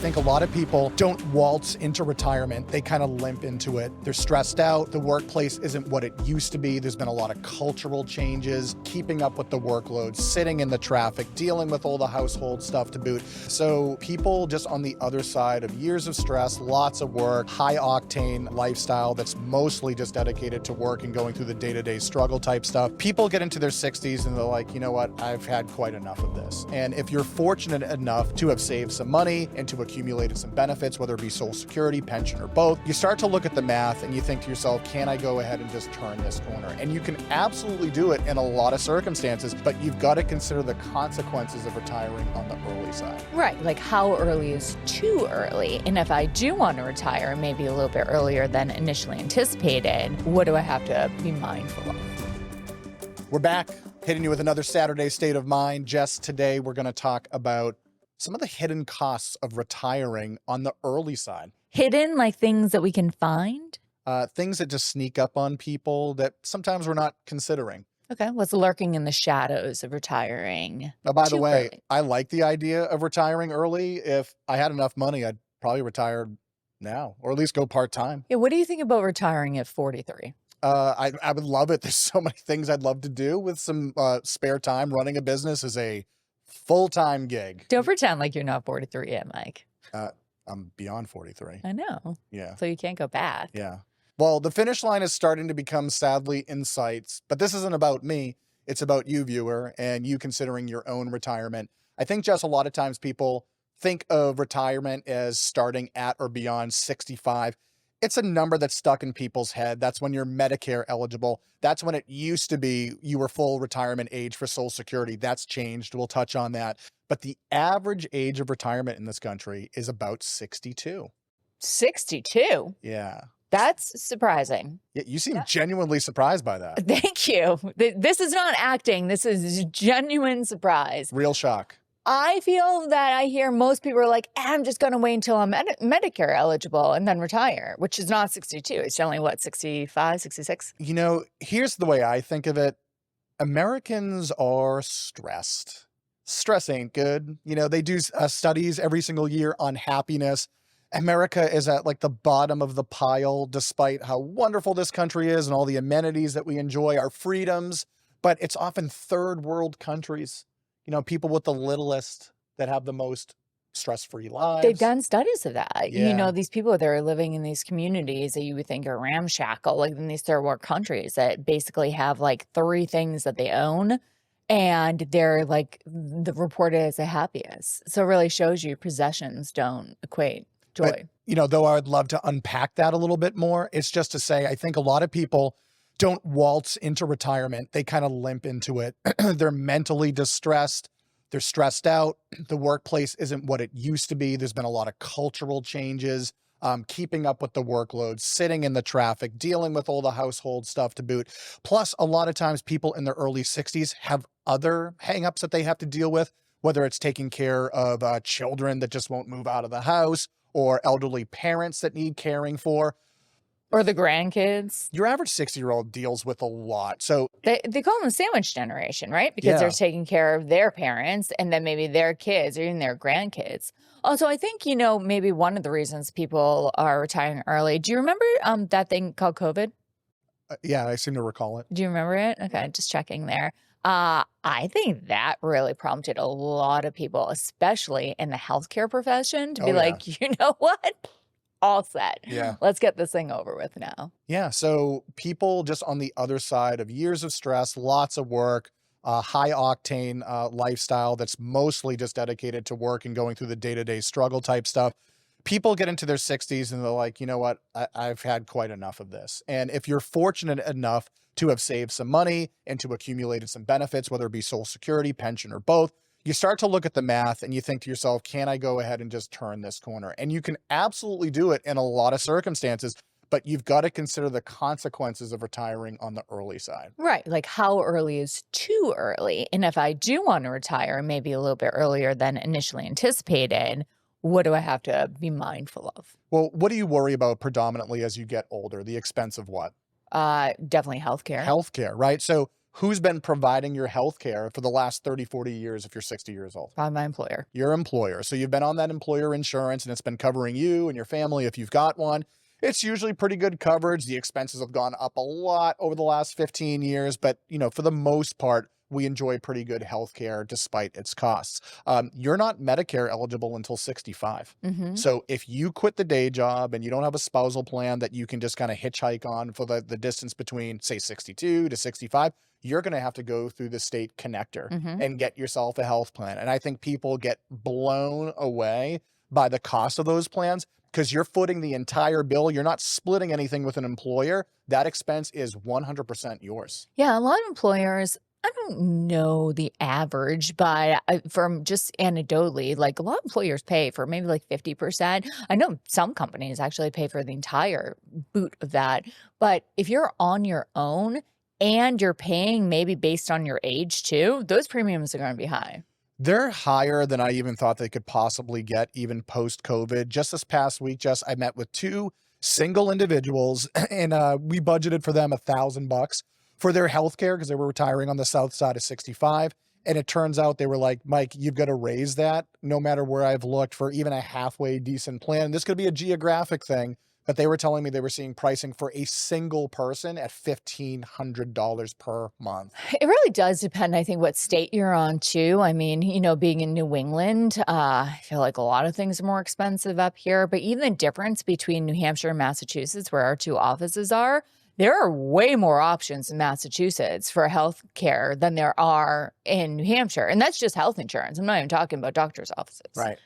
think a lot of people don't waltz into retirement. They kind of limp into it. They're stressed out. The workplace isn't what it used to be. There's been a lot of cultural changes, keeping up with the workload, sitting in the traffic, dealing with all the household stuff to boot. So people just on the other side of years of stress, lots of work, high octane lifestyle that's mostly just dedicated to work and going through the day-to-day struggle type stuff. People get into their 60s and they're like, you know what, I've had quite enough of this. And if you're fortunate enough to have saved some money and to accumulated some benefits, whether it be Social Security, pension, or both, you start to look at the math and you think to yourself, can I go ahead and just turn this corner? And you can absolutely do it in a lot of circumstances, but you've got to consider the consequences of retiring on the early side. Right, like how early is too early? And if I do want to retire, maybe a little bit earlier than initially anticipated, what do I have to be mindful of? We're back, hitting you with another Saturday State of Mind. Jess, today we're going to talk about some of the hidden costs of retiring on the early side. Hidden, like things that we can find? Things that just sneak up on people that sometimes we're not considering. Okay, what's lurking in the shadows of retiring? Now, by the way, early? I like the idea of retiring early. If I had enough money, I'd probably retire now, or at least go part-time. Yeah, what do you think about retiring at 43? I would love it. There's so many things I'd love to do with some spare time. Running a business is a full-time gig. Don't pretend like you're not 43 yet, Mike. I'm beyond 43. I know. Yeah. So you can't go back. Yeah. Well, the finish line is starting to become sadly in sight, but this isn't about me. It's about you, viewer, and you considering your own retirement. I think, Jess, a lot of times people think of retirement as starting at or beyond 65. It's a number that's stuck in people's head. That's when you're Medicare eligible. That's when it used to be you were full retirement age for Social Security. That's changed. We'll touch on that. But the average age of retirement in this country is about 62. 62? Yeah. That's surprising. Yeah, you seem genuinely surprised by that. Thank you. This is not acting. This is genuine surprise. Real shock. I feel that I hear most people are like, I'm just going to wait until I'm Medicare eligible and then retire, which is not 62. It's generally, what, 65, 66? You know, here's the way I think of it. Americans are stressed. Stress ain't good. You know, they do studies every single year on happiness. America is at like the bottom of the pile, despite how wonderful this country is and all the amenities that we enjoy, our freedoms, but it's often third world countries. You know, people with the littlest that have the most stress-free lives. They've done studies of that. Yeah. You know, these people that are living in these communities that you would think are ramshackle, like in these third world countries that basically have like 3 things that they own. And they're like reported as the happiest. So it really shows you possessions don't equate joy. But, you know, though I would love to unpack that a little bit more, it's just to say, I think a lot of people don't waltz into retirement. They kind of limp into it. They're mentally distressed. They're stressed out. The workplace isn't what it used to be. There's been a lot of cultural changes, keeping up with the workload, sitting in the traffic, dealing with all the household stuff to boot. Plus, a lot of times people in their early 60s have other hangups that they have to deal with, whether it's taking care of children that just won't move out of the house or elderly parents that need caring for. Or the grandkids. Your average 60-year-old deals with a lot. So They call them the sandwich generation, right? Because they're taking care of their parents and then maybe their kids or even their grandkids. Also, I think, you know, maybe one of the reasons people are retiring early. Do you remember that thing called COVID? yeah, I seem to recall it. Do you remember it? Okay, just checking there. I think that really prompted a lot of people, especially in the healthcare profession, to be like, you know what? All set. Yeah. Let's get this thing over with now. Yeah. So people just on the other side of years of stress, lots of work, high octane lifestyle that's mostly just dedicated to work and going through the day-to-day struggle type stuff. People get into their 60s and they're like, you know what? I've had quite enough of this. And if you're fortunate enough to have saved some money and to accumulated some benefits, whether it be Social Security, pension, or both, you start to look at the math and you think to yourself, can I go ahead and just turn this corner? And you can absolutely do it in a lot of circumstances, but you've got to consider the consequences of retiring on the early side. Right. Like how early is too early? And if I do want to retire, maybe a little bit earlier than initially anticipated, what do I have to be mindful of? Well, what do you worry about predominantly as you get older? The expense of what? Definitely healthcare. Healthcare, right? So Who's been providing your health care for the last 30, 40 years if you're 60 years old? By my employer. Your employer. So you've been on that employer insurance and it's been covering you and your family if you've got one. It's usually pretty good coverage. The expenses have gone up a lot over the last 15 years, but for the most part, we enjoy pretty good health care despite its costs. You're not Medicare eligible until 65. Mm-hmm. So if you quit the day job and you don't have a spousal plan that you can just kind of hitchhike on for the distance between, say, 62 to 65, you're going to have to go through the state connector Mm-hmm. and get yourself a health plan. And I think people get blown away by the cost of those plans because you're footing the entire bill. You're not splitting anything with an employer. That expense is 100% yours. Yeah, a lot of employers, I don't know the average, but from just anecdotally, like a lot of employers pay for maybe like 50%. I know some companies actually pay for the entire boot of that. But if you're on your own and you're paying maybe based on your age too, those premiums are going to be high. They're higher than I even thought they could possibly get, even post-COVID. Just this past week, Jess, I met with two single individuals and we budgeted for them $1,000 for their health care because they were retiring on the south side of 65. And it turns out they were like, Mike, you've got to raise that no matter where I've looked for even a halfway decent plan. This could be a geographic thing, but they were telling me they were seeing pricing for a single person at $1,500 per month. It really does depend, I think, what state you're on too. I mean, being in New England, I feel like a lot of things are more expensive up here, but even the difference between New Hampshire and Massachusetts, where our two offices are, there are way more options in Massachusetts for health care than there are in New Hampshire. And that's just health insurance. I'm not even talking about doctor's offices. Right.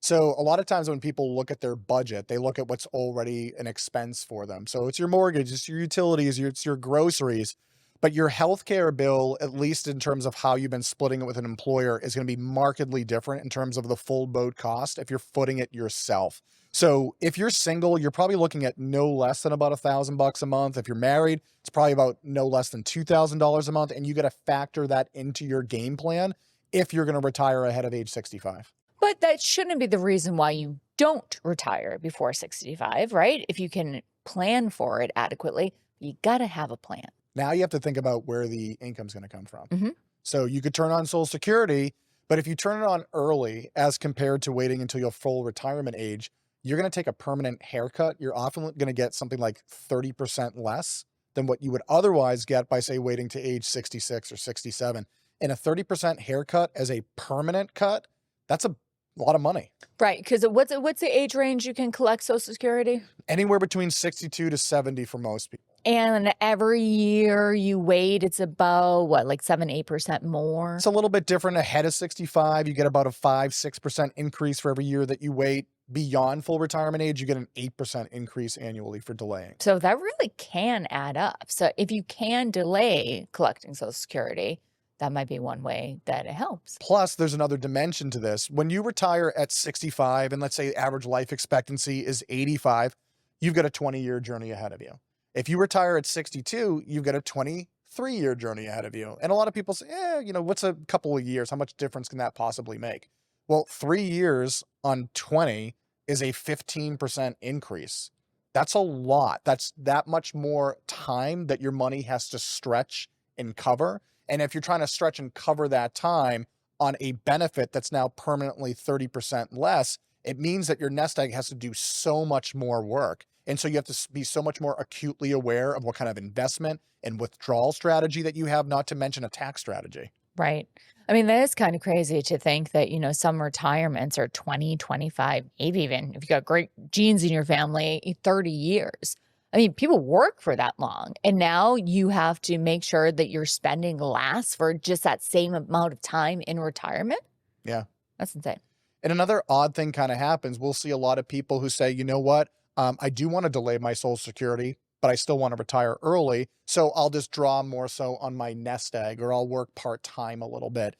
So a lot of times when people look at their budget, they look at what's already an expense for them. So it's your mortgage, it's your utilities, it's your groceries, but your healthcare bill, at least in terms of how you've been splitting it with an employer, is going to be markedly different in terms of the full boat cost if you're footing it yourself. So if you're single, you're probably looking at no less than about $1,000 a month. If you're married, it's probably about no less than $2,000 a month. And you got to factor that into your game plan if you're going to retire ahead of age 65. But that shouldn't be the reason why you don't retire before 65, right? If you can plan for it adequately, you got to have a plan. Now you have to think about where the income's going to come from. Mm-hmm. So you could turn on Social Security, but if you turn it on early as compared to waiting until your full retirement age, you're going to take a permanent haircut. You're often going to get something like 30% less than what you would otherwise get by, say, waiting to age 66 or 67. And a 30% haircut as a permanent cut, that's a lot of money. Right. Because what's the age range you can collect Social Security? Anywhere between 62 to 70 for most people. And every year you wait, it's about what, like 7-8% more? It's a little bit different. Ahead of 65, you get about a 5-6% increase for every year that you wait. Beyond full retirement age, you get an 8% increase annually for delaying. So that really can add up. So if you can delay collecting Social Security, that might be one way that it helps. Plus, there's another dimension to this. When you retire at 65, and let's say average life expectancy is 85, you've got a 20-year journey ahead of you. If you retire at 62, you've got a 23-year journey ahead of you. And a lot of people say, what's a couple of years? How much difference can that possibly make? Well, 3 years on 20 is a 15% increase. That's a lot. That's that much more time that your money has to stretch and cover. And if you're trying to stretch and cover that time on a benefit that's now permanently 30% less, it means that your nest egg has to do so much more work. And so you have to be so much more acutely aware of what kind of investment and withdrawal strategy that you have, not to mention a tax strategy. Right. I mean, that is kind of crazy to think that, some retirements are 20, 25, maybe even if you got great genes in your family, 30 years. I mean, people work for that long. And now you have to make sure that you're spending less for just that same amount of time in retirement. Yeah. That's insane. And another odd thing kind of happens. We'll see a lot of people who say, you know what? I do want to delay my Social Security, but I still want to retire early. So I'll just draw more so on my nest egg, or I'll work part-time a little bit.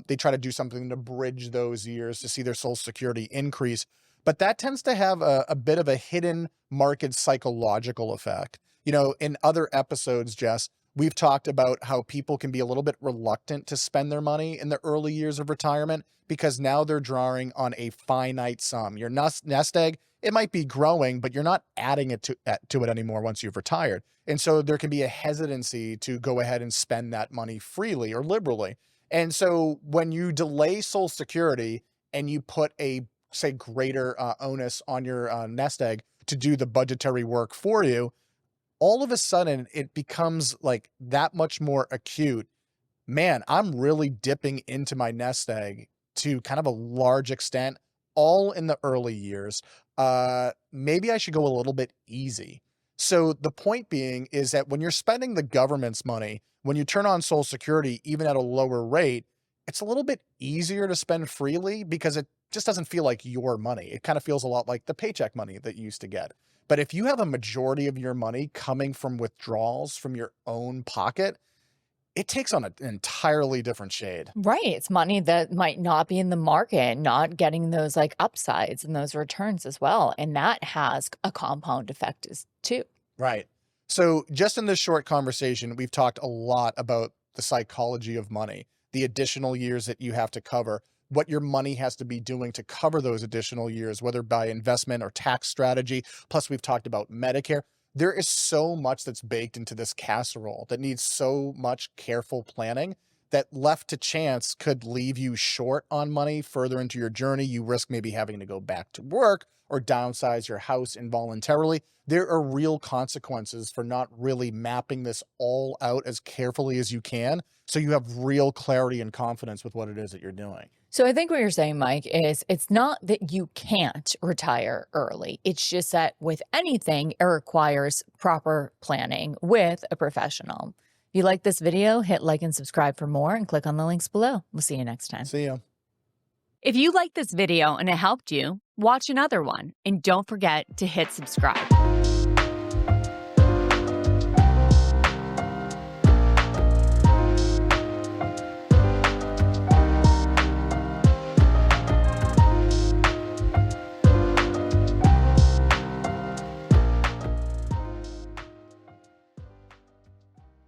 They try to do something to bridge those years to see their Social Security increase. But that tends to have a bit of a hidden market psychological effect. In other episodes, Jess, we've talked about how people can be a little bit reluctant to spend their money in the early years of retirement because now they're drawing on a finite sum. Your nest egg it might be growing, but you're not adding it to it anymore once you've retired. And so there can be a hesitancy to go ahead and spend that money freely or liberally. And so when you delay Social Security and you put a, say, greater onus on your nest egg to do the budgetary work for you, all of a sudden it becomes like that much more acute. Man, I'm really dipping into my nest egg to kind of a large extent, all in the early years. Maybe I should go a little bit easy. So the point being is that when you're spending the government's money, when you turn on Social Security, even at a lower rate, it's a little bit easier to spend freely because it just doesn't feel like your money. It kind of feels a lot like the paycheck money that you used to get. But if you have a majority of your money coming from withdrawals from your own pocket, it takes on an entirely different shade. Right. It's money that might not be in the market, not getting those like upsides and those returns as well. And that has a compound effect too. Right. So just in this short conversation, we've talked a lot about the psychology of money, the additional years that you have to cover, what your money has to be doing to cover those additional years, whether by investment or tax strategy. Plus, we've talked about Medicare. There is so much that's baked into this casserole that needs so much careful planning that left to chance could leave you short on money further into your journey. You risk maybe having to go back to work or downsize your house involuntarily. There are real consequences for not really mapping this all out as carefully as you can, so you have real clarity and confidence with what it is that you're doing. So I think what you're saying, Mike, is it's not that you can't retire early. It's just that with anything, it requires proper planning with a professional. If you like this video, hit like and subscribe for more and click on the links below. We'll see you next time. See ya. If you liked this video and it helped you, watch another one and don't forget to hit subscribe.